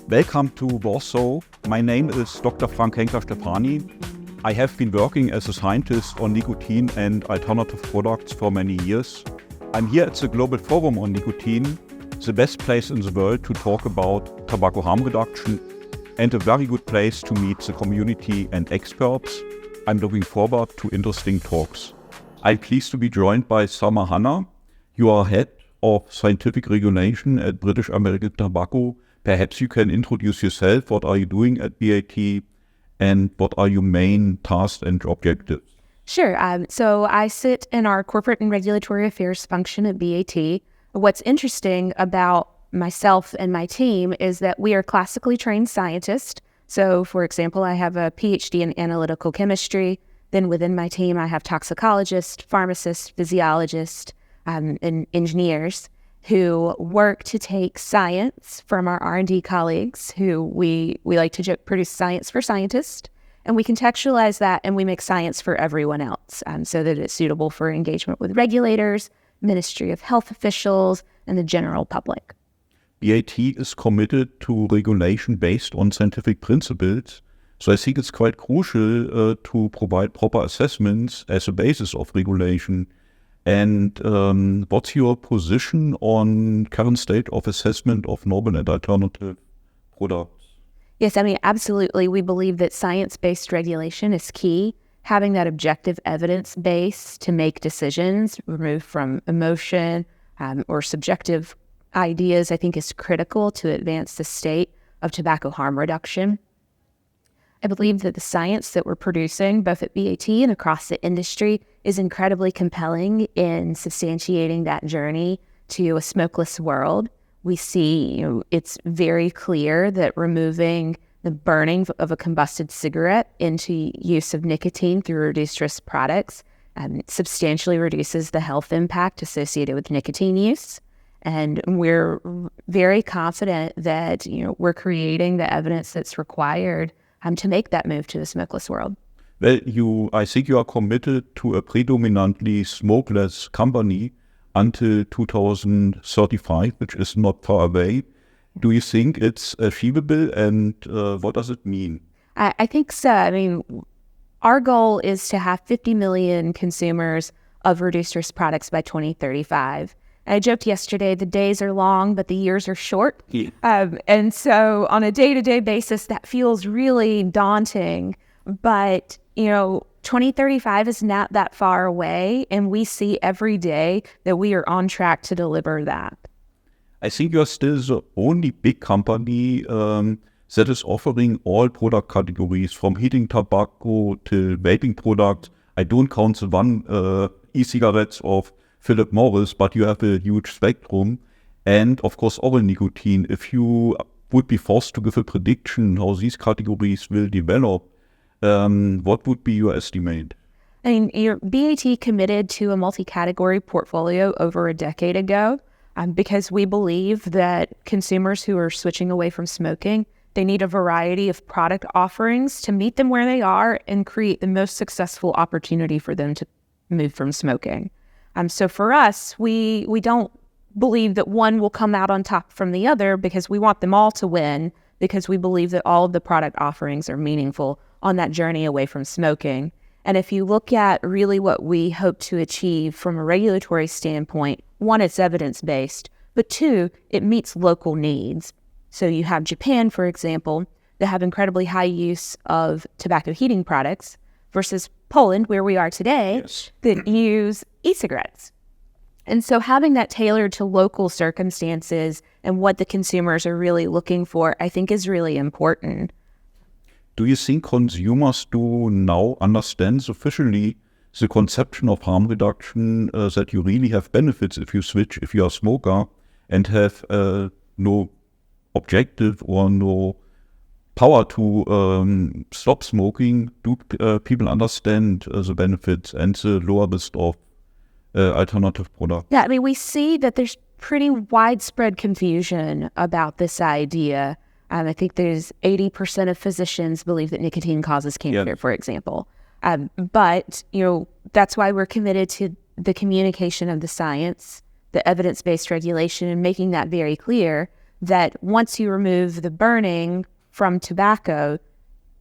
Welcome to Warsaw. My name is Dr. Frank Henkler-Stephani. I have been working as a scientist on nicotine and alternative products for many years. I'm here at the Global Forum on Nicotine, the best place in the world to talk about tobacco harm reduction and a very good place to meet the community and experts. I'm looking forward to interesting talks. I'm pleased to be joined by Summer Hanna. You are head of scientific regulation at British American Tobacco. Perhaps you can introduce yourself. What are you doing at BVTE and what are your main tasks and objectives? Sure. So I sit in our corporate and regulatory affairs function at BVTE. What's interesting about myself and my team is that we are classically trained scientists. So, for example, I have a PhD in analytical chemistry. Then within my team, I have toxicologists, pharmacists, physiologists, and engineers who work to take science from our R&D colleagues, who we like to joke produce science for scientists, and we contextualize that and we make science for everyone else so that it's suitable for engagement with regulators, Ministry of Health officials, and the general public. BVTE is committed to regulation based on scientific principles, so I think it's quite crucial to provide proper assessments as a basis of regulation. And what's your position on current state of assessment of novel and alternative products? Yes, I mean, absolutely. We believe that science-based regulation is key. Having that objective evidence base to make decisions removed from emotion or subjective ideas, I think, is critical to advance the state of tobacco harm reduction. I believe that the science that we're producing, both at BVTE and across the industry, is incredibly compelling in substantiating that journey to a smokeless world. We see, it's very clear that removing the burning of a combusted cigarette into use of nicotine through reduced risk products substantially reduces the health impact associated with nicotine use. And we're very confident that, we're creating the evidence that's required to make that move to the smokeless world. Well, I think you are committed to a predominantly smokeless company until 2035, which is not far away. Do you think it's achievable, and what does it mean? I think so. I mean, our goal is to have 50 million consumers of reduced risk products by 2035. I joked yesterday, the days are long, but the years are short. Yeah. And so on a day-to-day basis, that feels really daunting. But, 2035 is not that far away, and we see every day that we are on track to deliver that. I think you're still the only big company that is offering all product categories, from heating tobacco to vaping products. I don't count the one e-cigarettes of Philip Morris, but you have a huge spectrum. And of course, oral nicotine. If you would be forced to give a prediction how these categories will develop, what would be your estimate? I mean, BVTE committed to a multi-category portfolio over a decade ago because we believe that consumers who are switching away from smoking, they need a variety of product offerings to meet them where they are and create the most successful opportunity for them to move from smoking. So for us, we don't believe that one will come out on top from the other because we want them all to win, because we believe that all of the product offerings are meaningful on that journey away from smoking. And if you look at really what we hope to achieve from a regulatory standpoint, one, it's evidence-based, but two, it meets local needs. So you have Japan, for example, that have incredibly high use of tobacco heating products versus Poland, where we are today, yes, that use e-cigarettes. And so having that tailored to local circumstances and what the consumers are really looking for, I think is really important. Do you think consumers do now understand sufficiently the conception of harm reduction, that you really have benefits if you switch, if you are a smoker, and have no objective or no power to stop smoking? Do people understand the benefits and the lower risk of alternative products? Yeah, I mean, we see that there's pretty widespread confusion about this idea. I think there's 80% of physicians believe that nicotine causes cancer, for example. But, that's why we're committed to the communication of the science, the evidence-based regulation, and making that very clear, that once you remove the burning from tobacco,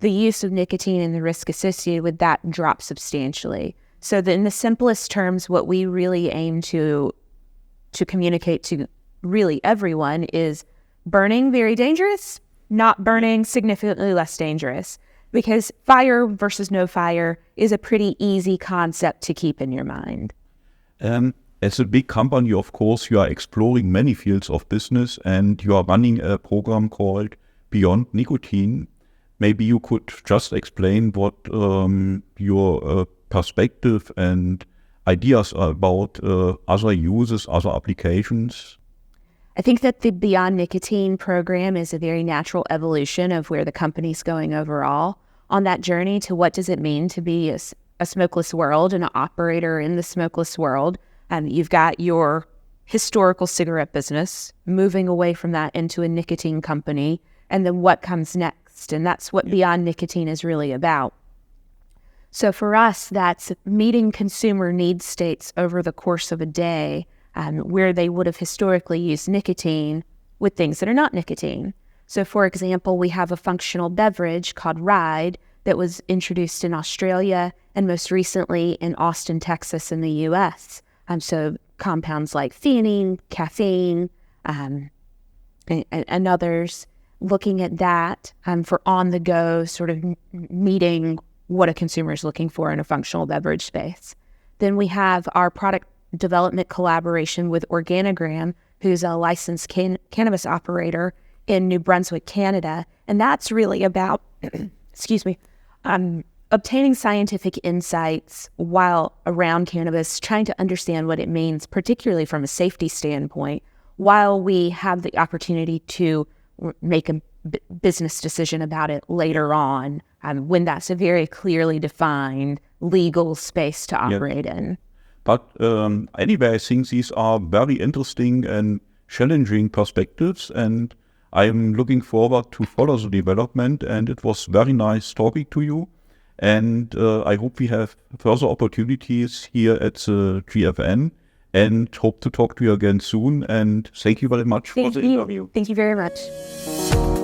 the use of nicotine and the risk associated with that drops substantially. So that in the simplest terms, what we really aim to communicate to really everyone is burning very dangerous, not burning significantly less dangerous. Because fire versus no fire is a pretty easy concept to keep in your mind. As a big company, of course, you are exploring many fields of business and you are running a program called Beyond Nicotine. Maybe you could just explain what your perspective and ideas are about other uses, other applications. I think that the Beyond Nicotine program is a very natural evolution of where the company's going overall on that journey to what does it mean to be a smokeless world and an operator in the smokeless world. You've got your historical cigarette business, moving away from that into a nicotine company, and then what comes next. And that's what Beyond Nicotine is really about. So for us, that's meeting consumer need states over the course of a day, where they would have historically used nicotine with things that are not nicotine. So for example, we have a functional beverage called Ride that was introduced in Australia and most recently in Austin, Texas in the US. So compounds like theanine, caffeine, and others, looking at that for on-the-go, sort of meeting what a consumer is looking for in a functional beverage space. Then we have our product development collaboration with Organigram, who's a licensed cannabis operator in New Brunswick, Canada. And that's really about, obtaining scientific insights while around cannabis, trying to understand what it means, particularly from a safety standpoint, while we have the opportunity to make a business decision about it later on, when that's a very clearly defined legal space to operate in. But anyway, I think these are very interesting and challenging perspectives, and I'm looking forward to follow the development, and it was very nice talking to you. And I hope we have further opportunities here at the GFN, and hope to talk to you again soon. And thank you very much for the interview. Thank you very much.